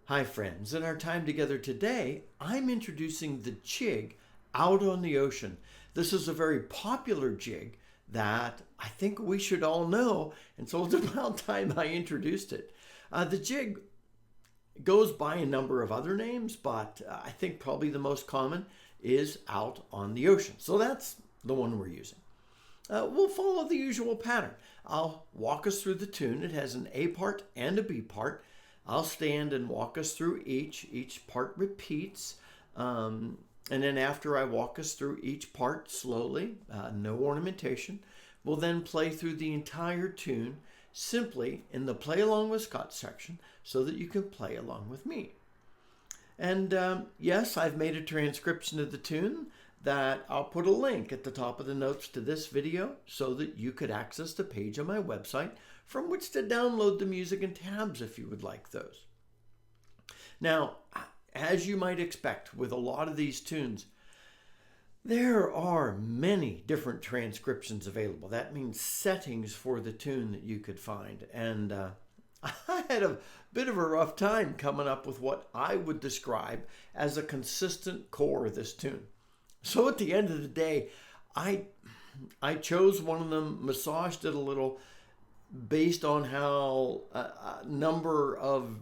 Hi friends, in our time together today, I'm introducing the jig Out on the Ocean. This is a very popular jig that I think we should all know, and so it's about time I introduced it. The jig goes by a number of other names, but I think probably the most common is Out on the Ocean. So that's the one we're using. We'll follow the usual pattern. I'll walk us through the tune. It has an A part and a B part. I'll stand and walk us through each. Each part repeats. And then after I walk us through each part slowly, no ornamentation, we'll then play through the entire tune simply in the Play Along with Scott section so that you can play along with me. And yes, I've made a transcription of the tune that I'll put a link at the top of the notes to this video so that you could access the page on my website from which to download the music and tabs if you would like those. Now, as you might expect with a lot of these tunes, there are many different transcriptions available. That means settings for the tune that you could find. And I had a bit of a rough time coming up with what I would describe as a consistent core of this tune. So at the end of the day, I chose one of them, massaged it a little based on how a number of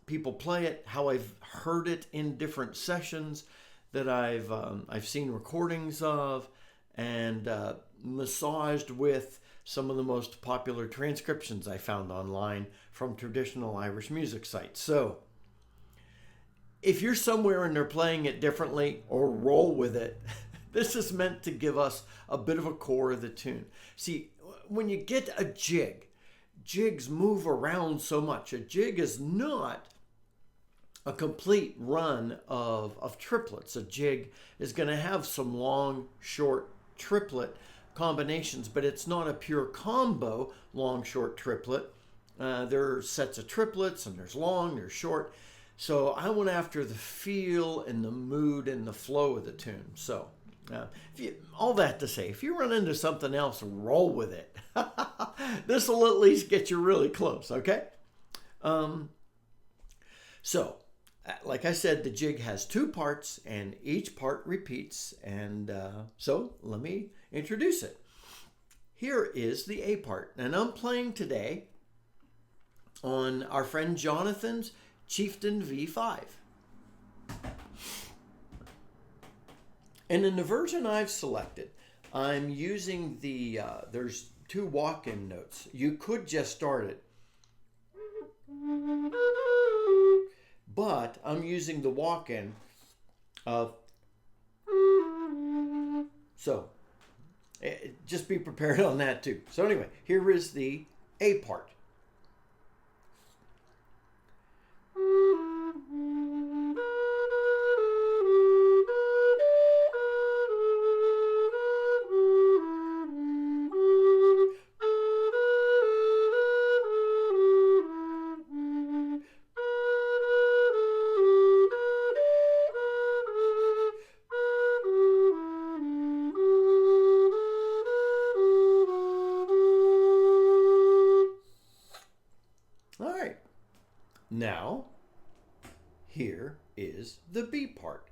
people play it, how I've heard it in different sessions that I've seen recordings of, and massaged with some of the most popular transcriptions I found online from traditional Irish music sites. So if you're somewhere and they're playing it differently, or roll with it, this is meant to give us a bit of a core of the tune. See, when you get a jig, jigs move around so much. A jig is not a complete run of triplets. A jig is going to have some long, short triplet combinations, but it's not a pure combo long, short triplet. There are sets of triplets, and there's long, there's short. So I went after the feel and the mood and the flow of the tune. So all that to say, if you run into something else, roll with it. This will at least get you really close, okay? So, like I said, the jig has two parts, and each part repeats. And so let me introduce it. Here is the A part. And I'm playing today on our friend Jonathan's Chieftain V5. And in the version I've selected, I'm using there's two walk-in notes. You could just start it, but I'm using the walk-in of, so just be prepared on that too. So anyway, here is the A part. All right, now here is the B part.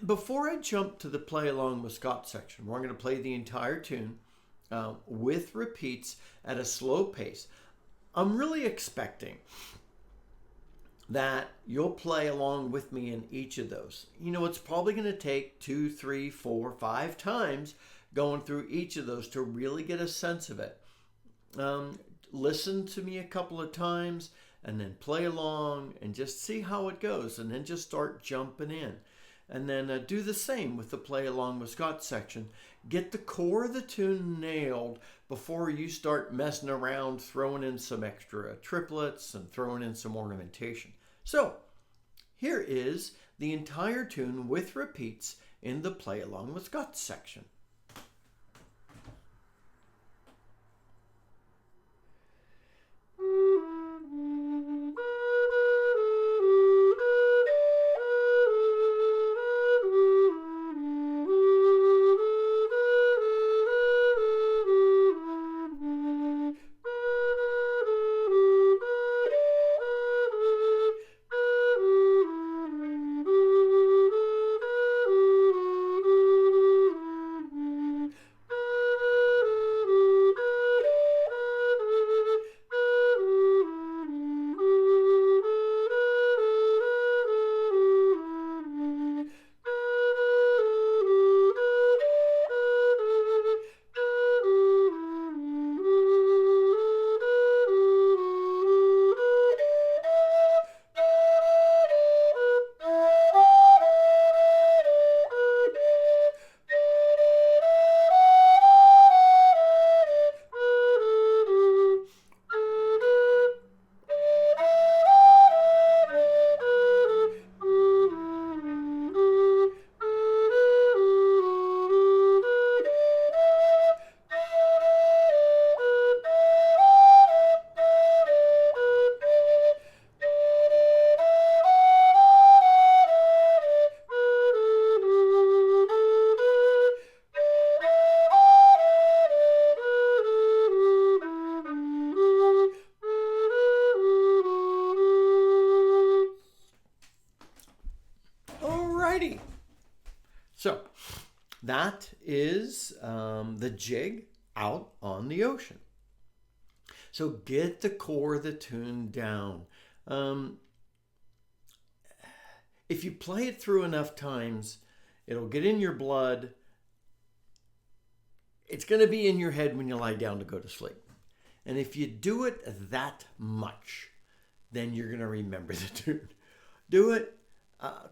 Before I jump to the Play Along with Scott section, where I'm going to play the entire tune with repeats at a slow pace, I'm really expecting that you'll play along with me in each of those. You know, it's probably going to take 2, 3, 4, 5 times going through each of those to really get a sense of it. Listen to me a couple of times and then play along and just see how it goes, and then just start jumping in. And then do the same with the Play Along with Scott section. Get the core of the tune nailed before you start messing around, throwing in some extra triplets and throwing in some ornamentation. So here is the entire tune with repeats in the Play Along with Scott section. So that is the jig out on the ocean. So get the core of the tune down. If you play it through enough times, it'll get in your blood. It's going to be in your head when you lie down to go to sleep. And if you do it that much, then you're going to remember the tune. Do it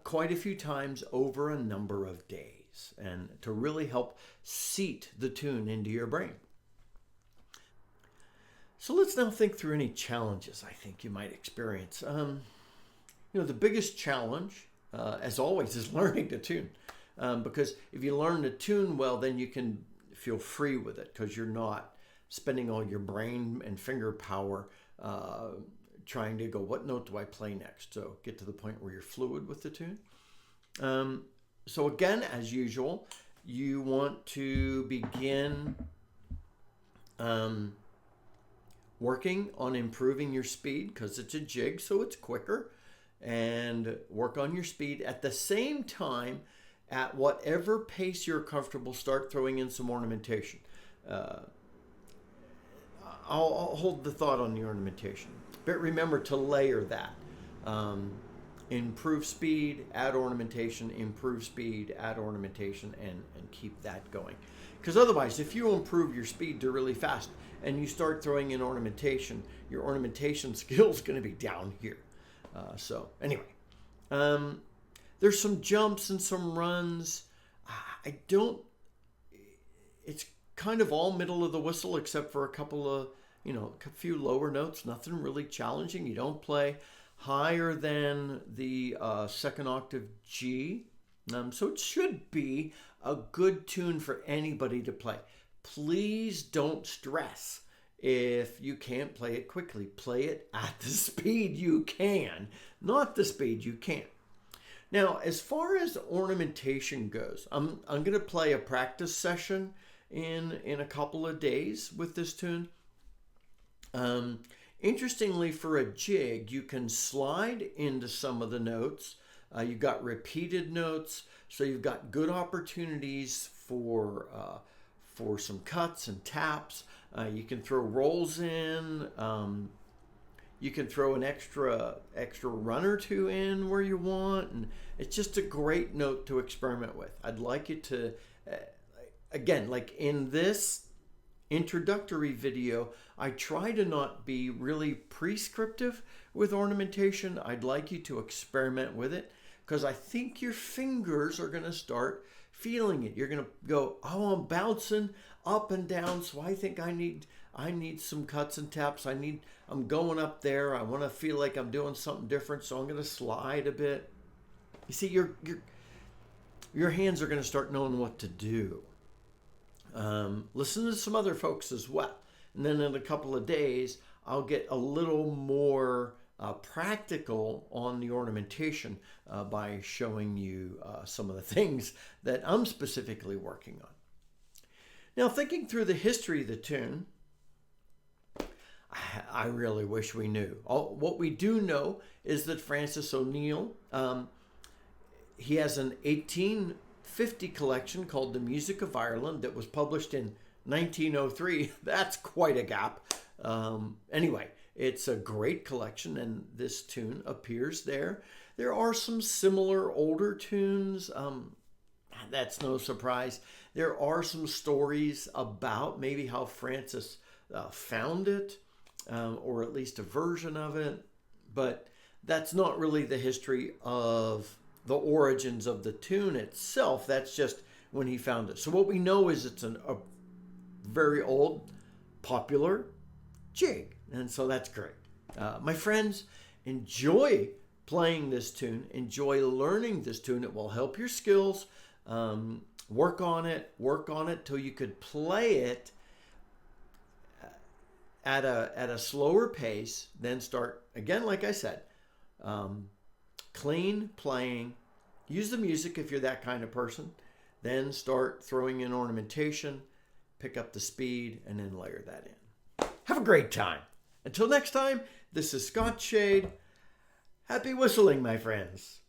quite a few times over a number of days, and to really help seat the tune into your brain. So let's now think through any challenges I think you might experience. The biggest challenge, as always, is learning to tune. Because if you learn to tune well, then you can feel free with it, because you're not spending all your brain and finger power trying to go, what note do I play next? So get to the point where you're fluid with the tune. So again, as usual, you want to begin working on improving your speed, because it's a jig, so it's quicker, and work on your speed. At the same time, at whatever pace you're comfortable, start throwing in some ornamentation. I'll hold the thought on the ornamentation, but remember to layer that. Improve speed, add ornamentation, improve speed, add ornamentation, and keep that going. Because otherwise, if you improve your speed to really fast and you start throwing in ornamentation, your ornamentation skill is going to be down here. So anyway, there's some jumps and some runs. It's kind of all middle of the whistle, except for a couple of, a few lower notes, nothing really challenging. You don't play higher than the second octave G. So it should be a good tune for anybody to play. Please don't stress if you can't play it quickly. Play it at the speed you can, not the speed you can't. Now, as far as ornamentation goes, I'm going to play a practice session in a couple of days with this tune. Interestingly, for a jig, you can slide into some of the notes. You've got repeated notes, so you've got good opportunities for some cuts and taps. You can throw rolls in. You can throw an extra run or two in where you want, and it's just a great note to experiment with. I'd like you to, again, like in this introductory video, I try to not be really prescriptive with ornamentation. I'd like you to experiment with it, because I think your fingers are going to start feeling it. You're going to go, oh, I'm bouncing up and down, so I think I need some cuts and taps. I'm going up there. I want to feel like I'm doing something different, so I'm going to slide a bit. You see, your hands are going to start knowing what to do. Listen to some other folks as well. And then in a couple of days, I'll get a little more practical on the ornamentation by showing you some of the things that I'm specifically working on. Now, thinking through the history of the tune, I really wish we knew. What we do know is that Francis O'Neill, he has an 1850 collection called The Music of Ireland that was published in 1903. That's quite a gap. Anyway, it's a great collection, and this tune appears there. There are some similar older tunes. That's no surprise. There are some stories about maybe how Francis found it, or at least a version of it, but that's not really the history of the origins of the tune itself. That's just when he found it. So what we know is it's a very old, popular jig, and so that's great. My friends, enjoy playing this tune. Enjoy learning this tune. It will help your skills. Work on it till you could play it at a slower pace. Then start again, like I said, clean playing. Use the music if you're that kind of person. Then start throwing in ornamentation, pick up the speed, and then layer that in. Have a great time. Until next time, this is Scott Shade. Happy whistling, my friends.